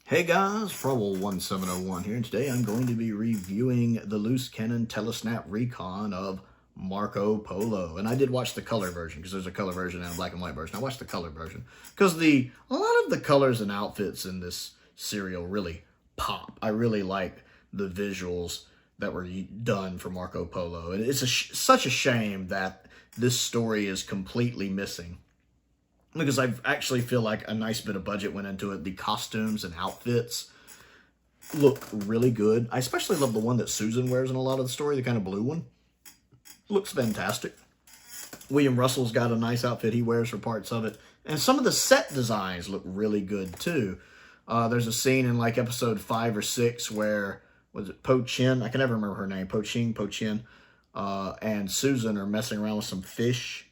Hey guys, Prowl 1701 here, and today I'm going to be reviewing the loose cannon telesnap recon of Marco Polo. And I did watch the color version, because there's a color version and a black and white version. I watched the color version, because a lot of the colors and outfits in this serial really pop. I really like the visuals that were done for Marco Polo. And it's such a shame that this story is completely missing, because I actually feel like a nice bit of budget went into it. The costumes and outfits look really good. I especially love the one that Susan wears in a lot of the story, the kind of blue one. Looks fantastic. William Russell's got a nice outfit he wears for parts of it. And some of the set designs look really good too. There's a scene in like episode 5 or 6 where, was it Po Chin? I can never remember her name. Po Chin, and Susan are messing around with some fish.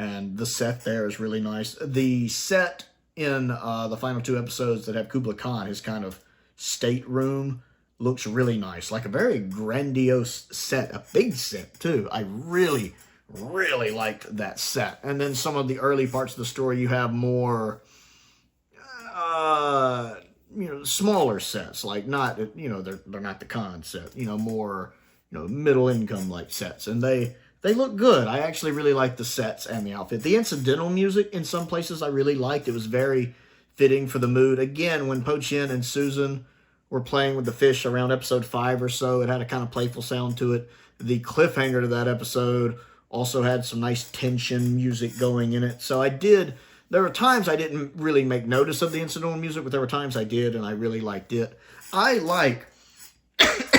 And the set there is really nice. The set in the final 2 episodes that have Kublai Khan, his kind of stateroom, looks really nice. Like a very grandiose set. A big set, too. I really, really liked that set. And then some of the early parts of the story, you have more, smaller sets. Like not, they're not the Khan set. More, middle income like sets. And they look good. I actually really like the sets and the outfit. The incidental music in some places I really liked. It was very fitting for the mood. Again, when Po Chin and Susan were playing with the fish around episode 5 or so, it had a kind of playful sound to it. The cliffhanger to that episode also had some nice tension music going in it. So there were times I didn't really make notice of the incidental music, but there were times I did, and I really liked it. I like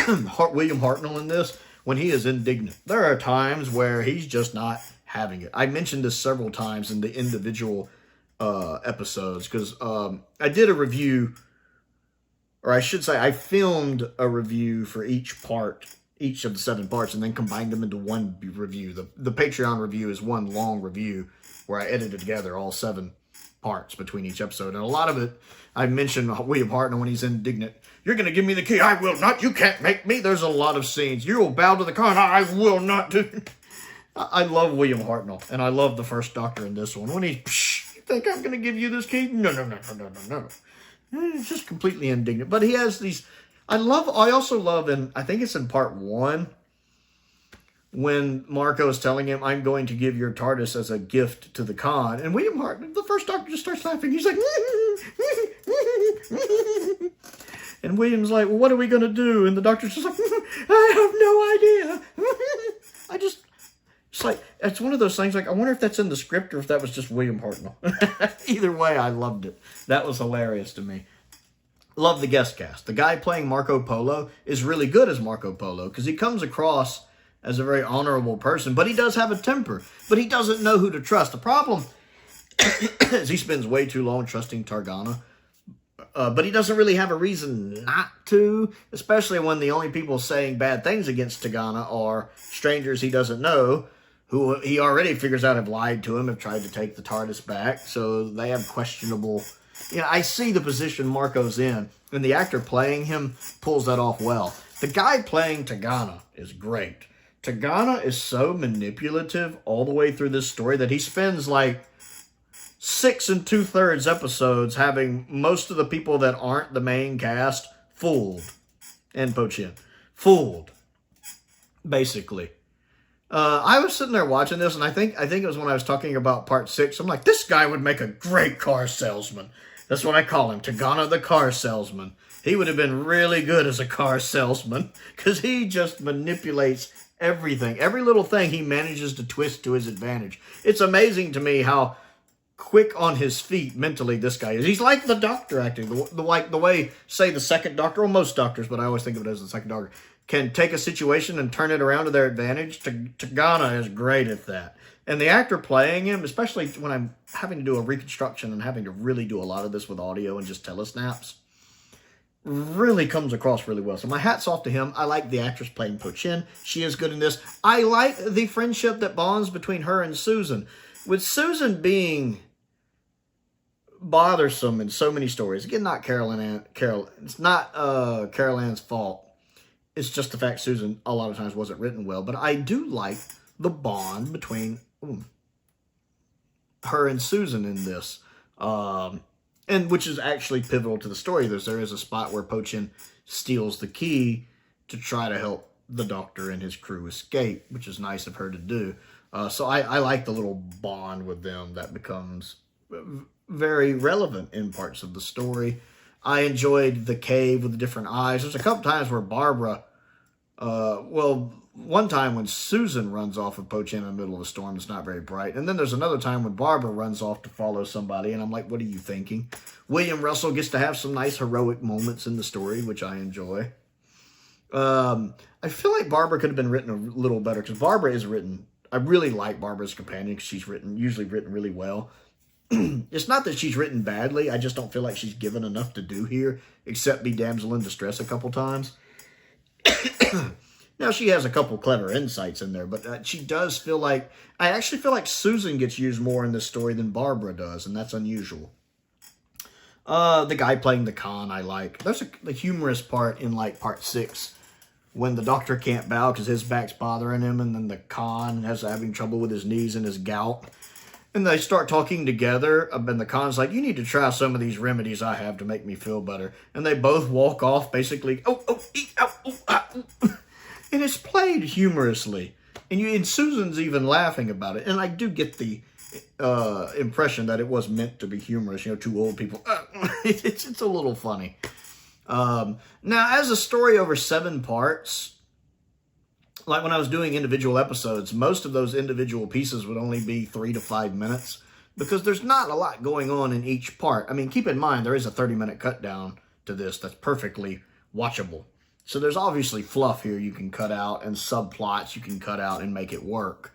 William Hartnell in this. When he is indignant, there are times where he's just not having it. I mentioned this several times in the individual episodes, because I did a review, or I should say I filmed a review for each of the 7 parts, and then combined them into one review. The Patreon review is one long review where I edited together all 7 parts between each episode. And a lot of it, I mentioned William Hartnell when he's indignant. You're going to give me the key. I will not. You can't make me. There's a lot of scenes. You will bow to the Khan. I will not do. I love William Hartnell, and I love the first Doctor in this one. When you think I'm going to give you this key? No. It's just completely indignant. But he has these, I also love, and I think it's in part 1, when Marco is telling him, I'm going to give your Tardis as a gift to the Khan. And William Hartnell, the first Doctor, just starts laughing. He's like, and William's like, well, what are we going to do? And the Doctor's just like, I have no idea. It's like, it's one of those things, like, I wonder if that's in the script or if that was just William Hartnell. Either way, I loved it. That was hilarious to me. Love the guest cast. The guy playing Marco Polo is really good as Marco Polo, because he comes across as a very honorable person, but he does have a temper, but he doesn't know who to trust. The problem is he spends way too long trusting Targana, but he doesn't really have a reason not to, especially when the only people saying bad things against Targana are strangers he doesn't know, who he already figures out have lied to him, have tried to take the TARDIS back, so they have questionable. I see the position Marco's in, and the actor playing him pulls that off well. The guy playing Targana is great. Targana is so manipulative all the way through this story that he spends like 6 2/3 episodes having most of the people that aren't the main cast fooled. And Po Chin. Fooled. Basically. I was sitting there watching this, and I think it was when I was talking about part 6. I'm like, this guy would make a great car salesman. That's what I call him. Targana the car salesman. He would have been really good as a car salesman, because he just manipulates everything. Every little thing he manages to twist to his advantage. It's amazing to me how quick on his feet mentally this guy is. He's like the Doctor acting. The way, say, the second Doctor, or most Doctors, but I always think of it as the second Doctor, can take a situation and turn it around to their advantage. Targana is great at that. And the actor playing him, especially when I'm having to do a reconstruction and having to really do a lot of this with audio and just telesnaps, really comes across really well. So my hat's off to him. I like the actress playing Po Chin. She is good in this. I like the friendship that bonds between her and Susan. With Susan being bothersome in so many stories. Again, not it's not Carol Ann's fault. It's just the fact Susan a lot of times wasn't written well. But I do like the bond between her and Susan in this. And which is actually pivotal to the story. There is a spot where Po-Chin steals the key to try to help the Doctor and his crew escape, which is nice of her to do. So I like the little bond with them that becomes very relevant in parts of the story. I enjoyed the cave with the different eyes. There's a couple times where Barbara, one time when Susan runs off with Po-Chin in the middle of a storm, it's not very bright. And then there's another time when Barbara runs off to follow somebody, and I'm like, what are you thinking? William Russell gets to have some nice heroic moments in the story, which I enjoy. I feel like Barbara could have been written a little better, because Barbara is written, I really like Barbara's companion, because she's usually written really well. It's not that she's written badly, I just don't feel like she's given enough to do here, except be damsel in distress a couple times. Now, she has a couple clever insights in there, but she does feel like... I actually feel like Susan gets used more in this story than Barbara does, and that's unusual. The guy playing the con I like. There's the humorous part in, like, part 6, when the Doctor can't bow because his back's bothering him, and then the con has having trouble with his knees and his gout. And they start talking together, and the con's like, you need to try some of these remedies I have to make me feel better. And they both walk off, basically, and it's played humorously. And Susan's even laughing about it. And I do get the impression that it was meant to be humorous. You know, two old people. It's a little funny. Now, as a story over 7 parts, like when I was doing individual episodes, most of those individual pieces would only be 3 to 5 minutes, because there's not a lot going on in each part. I mean, keep in mind, there is a 30-minute cut down to this that's perfectly watchable. So there's obviously fluff here you can cut out, and subplots you can cut out and make it work.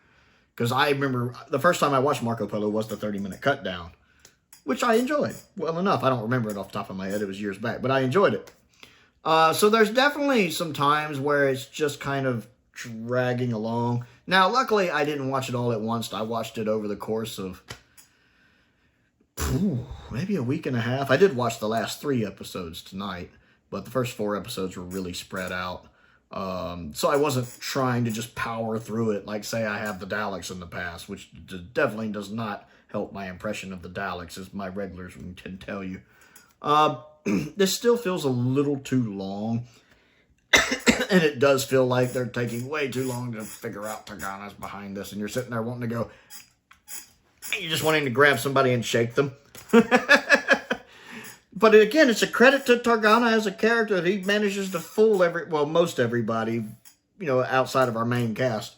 Because I remember the first time I watched Marco Polo was the 30-minute cut down, which I enjoyed well enough. I don't remember it off the top of my head. It was years back, but I enjoyed it. So there's definitely some times where it's just kind of dragging along. Now, luckily, I didn't watch it all at once. I watched it over the course of maybe a week and a half. I did watch the last 3 episodes tonight, but the first 4 episodes were really spread out. So I wasn't trying to just power through it like, say, I have the Daleks in the past, which definitely does not help my impression of the Daleks, as my regulars can tell you. This still feels a little too long. And it does feel like they're taking way too long to figure out Targana's behind this. And you're sitting there wanting to go, you're just wanting to grab somebody and shake them. But again, it's a credit to Targana as a character that he manages to fool most everybody, you know, outside of our main cast,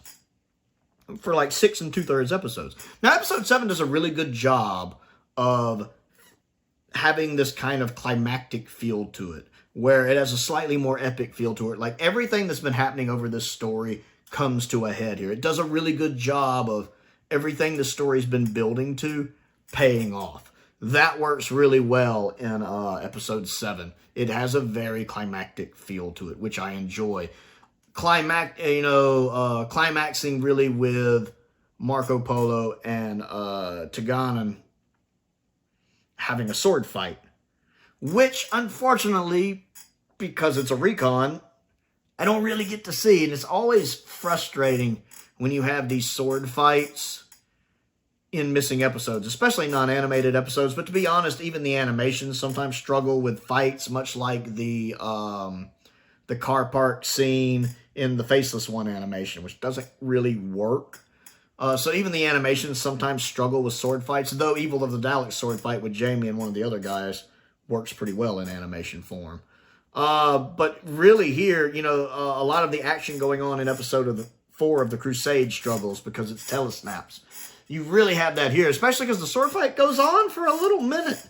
for like 6 2/3 episodes. Now, episode 7 does a really good job of having this kind of climactic feel to it, where it has a slightly more epic feel to it. Like, everything that's been happening over this story comes to a head here. It does a really good job of everything the story's been building to paying off. That works really well in episode 7. It has a very climactic feel to it, which I enjoy. Climaxing really with Marco Polo and Taganan having a sword fight, which, unfortunately, because it's a recon, I don't really get to see. And it's always frustrating when you have these sword fights in missing episodes, especially non-animated episodes. But to be honest, even the animations sometimes struggle with fights, much like the car park scene in the Faceless One animation, which doesn't really work. So even the animations sometimes struggle with sword fights, though Evil of the Daleks sword fight with Jamie and one of the other guys works pretty well in animation form. But really here, you know, a lot of the action going on in episode 4 of the Crusade struggles because it's telesnaps. You really have that here, especially because the sword fight goes on for a little minute.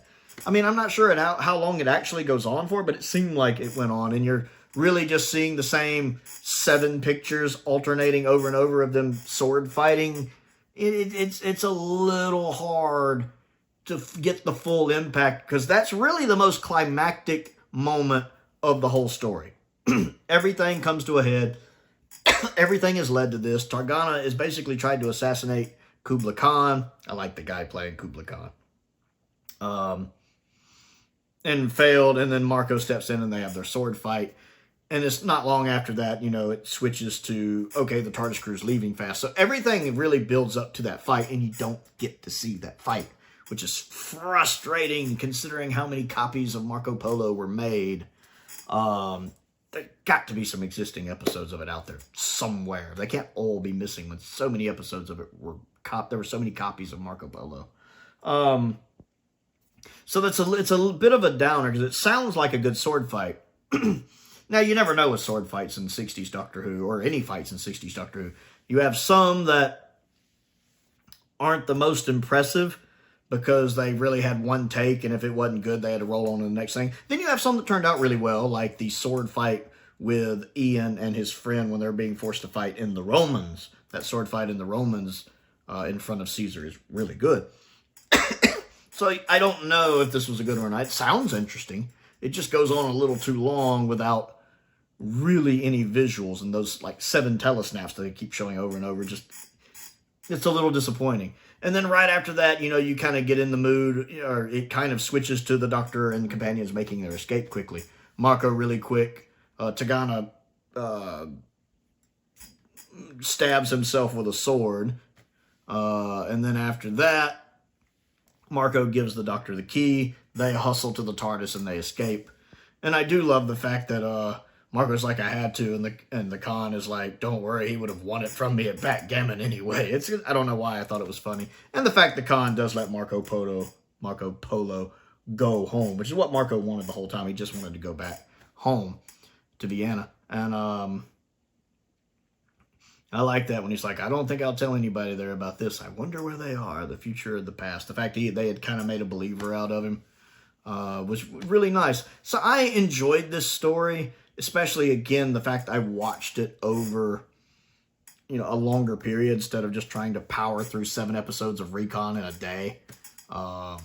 I mean, I'm not sure how long it actually goes on for, but it seemed like it went on, and you're really just seeing the same 7 pictures alternating over and over of them sword fighting. It's a little hard to get the full impact, because that's really the most climactic moment of the whole story. Everything comes to a head. Everything has led to this. Targana is basically tried to assassinate Kublai Khan. I like the guy playing Kublai Khan. And failed, and then Marco steps in and they have their sword fight. And it's not long after that, you know, it switches to, okay, the TARDIS crew's leaving fast. So everything really builds up to that fight, and you don't get to see that fight, which is frustrating considering how many copies of Marco Polo were made. There got to be some existing episodes of it out there somewhere. They can't all be missing when so many episodes of it were there were so many copies of Marco Polo. So it's a bit of a downer because it sounds like a good sword fight. Now, you never know with sword fights in 60s Doctor Who, or any fights in 60s Doctor Who. You have some that aren't the most impressive because they really had one take, and if it wasn't good, they had to roll on to the next thing. Then you have some that turned out really well, like the sword fight with Ian and his friend when they're being forced to fight in the Romans. That sword fight in the Romans in front of Caesar is really good. So I don't know if this was a good one or not. It sounds interesting. It just goes on a little too long without really any visuals, and those like 7 telesnaps that they keep showing over and over, just, it's a little disappointing. And then right after that, you know, you kind of get in the mood, or it kind of switches to the Doctor and the companions making their escape quickly. Marco really quick. Tagana stabs himself with a sword. And then after that, Marco gives the Doctor the key. They hustle to the TARDIS and they escape. And I do love the fact that Marco's like, I had to, and the Khan is like, don't worry, he would have won it from me at backgammon anyway. I don't know why I thought it was funny. And the fact the Khan does let Marco Polo go home, which is what Marco wanted the whole time. He just wanted to go back home to Vienna. And I like that when he's like, I don't think I'll tell anybody there about this. I wonder where they are, the future or the past. The fact they had kind of made a believer out of him was really nice. So I enjoyed this story, especially, again, the fact I watched it over, you know, a longer period instead of just trying to power through 7 episodes of Recon in a day. I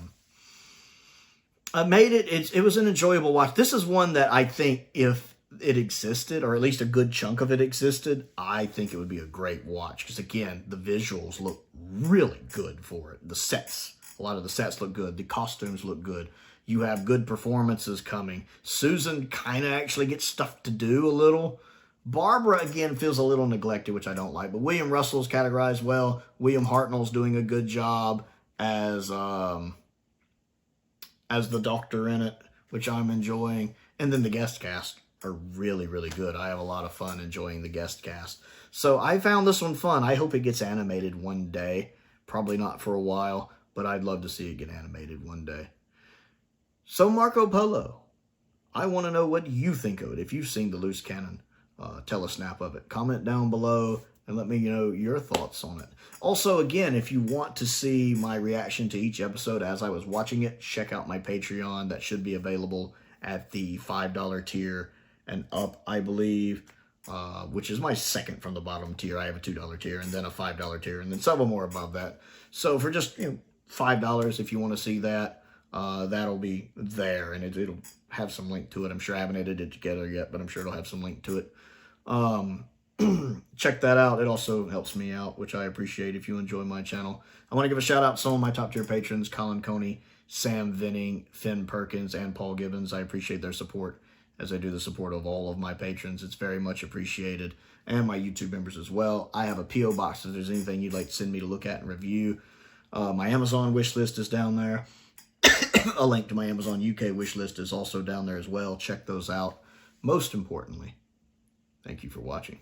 made it was an enjoyable watch. This is one that I think if it existed, or at least a good chunk of it existed, I think it would be a great watch. Because again, the visuals look really good for it. The sets, a lot of the sets look good. The costumes look good. You have good performances coming. Susan kind of actually gets stuff to do a little. Barbara, again, feels a little neglected, which I don't like. But William Russell's categorized well. William Hartnell's doing a good job as the Doctor in it, which I'm enjoying. And then the guest cast are really, really good. I have a lot of fun enjoying the guest cast. So I found this one fun. I hope it gets animated one day. Probably not for a while, but I'd love to see it get animated one day. So Marco Polo, I want to know what you think of it. If you've seen the loose cannon telesnap of it, comment down below and let me know your thoughts on it. Also, again, if you want to see my reaction to each episode as I was watching it, check out my Patreon. That should be available at the $5 tier and up, I believe, which is my second from the bottom tier. I have a $2 tier and then a $5 tier, and then several more above that. So for just $5, if you want to see that, that'll be there, and it'll have some link to it. I'm sure I haven't edited it together yet, but I'm sure it'll have some link to it. Check that out. It also helps me out, which I appreciate if you enjoy my channel. I want to give a shout out to some of my top tier patrons: Colin Coney, Sam Venning, Finn Perkins, and Paul Gibbons. I appreciate their support, as I do the support of all of my patrons. It's very much appreciated. And my YouTube members as well. I have a P.O. box if there's anything you'd like to send me to look at and review. My Amazon wish list is down there. A link to my Amazon UK wish list is also down there as well. Check those out. Most importantly, thank you for watching.